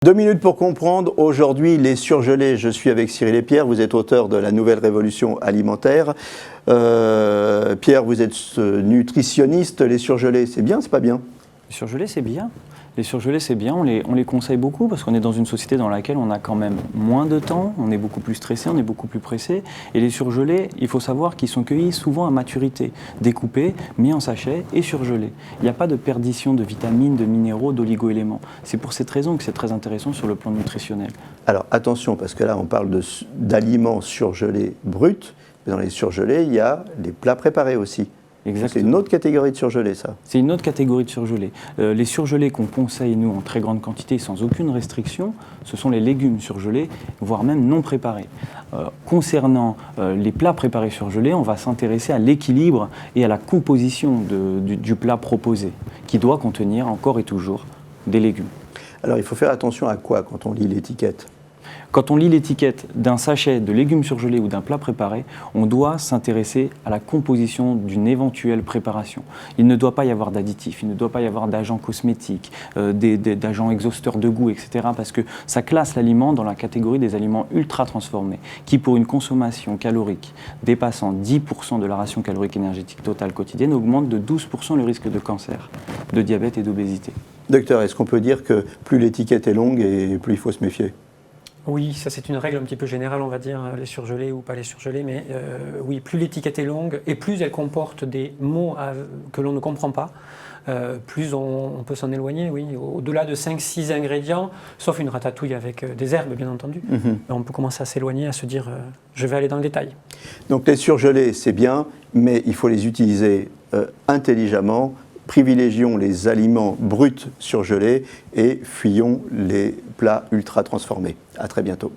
2 minutes pour comprendre, aujourd'hui les surgelés, je suis avec Cyril et Pierre, vous êtes auteur de La Nouvelle Révolution Alimentaire. Pierre, vous êtes nutritionniste, les surgelés, c'est bien, c'est pas bien? Les surgelés, c'est bien. Les surgelés, c'est bien, on les conseille beaucoup parce qu'on est dans une société dans laquelle on a quand même moins de temps, on est beaucoup plus stressé, on est beaucoup plus pressé. Et les surgelés, il faut savoir qu'ils sont cueillis souvent à maturité, découpés, mis en sachet et surgelés. Il n'y a pas de perdition de vitamines, de minéraux, d'oligo-éléments. C'est pour cette raison que c'est très intéressant sur le plan nutritionnel. Alors attention, parce que là on parle d'aliments surgelés bruts, mais dans les surgelés, il y a les plats préparés aussi. C'est une autre catégorie de surgelés, ça. C'est une autre catégorie de surgelés. Les surgelés qu'on conseille, nous, en très grande quantité, sans aucune restriction, ce sont les légumes surgelés, voire même non préparés. Concernant les plats préparés surgelés, on va s'intéresser à l'équilibre et à la composition du plat proposé, qui doit contenir encore et toujours des légumes. Alors, il faut faire attention à quoi quand on lit l'étiquette ? Quand on lit l'étiquette d'un sachet de légumes surgelés ou d'un plat préparé, on doit s'intéresser à la composition d'une éventuelle préparation. Il ne doit pas y avoir d'additifs, il ne doit pas y avoir d'agents cosmétiques, d'agents exhausteurs de goût, etc. Parce que ça classe l'aliment dans la catégorie des aliments ultra transformés, qui pour une consommation calorique dépassant 10% de la ration calorique énergétique totale quotidienne augmente de 12% le risque de cancer, de diabète et d'obésité. Docteur, est-ce qu'on peut dire que plus l'étiquette est longue et plus il faut se méfier ? Oui, ça c'est une règle un petit peu générale, on va dire, les surgelés ou pas les surgelés, mais oui, plus l'étiquette est longue et plus elle comporte des mots que l'on ne comprend pas, plus on peut s'en éloigner, oui. Au-delà de 5-6 ingrédients, sauf une ratatouille avec des herbes, bien entendu, on peut commencer à s'éloigner, à se dire je vais aller dans le détail. Donc les surgelés, c'est bien, mais il faut les utiliser intelligemment. Privilégions les aliments bruts surgelés et fuyons les plats ultra transformés. À très bientôt.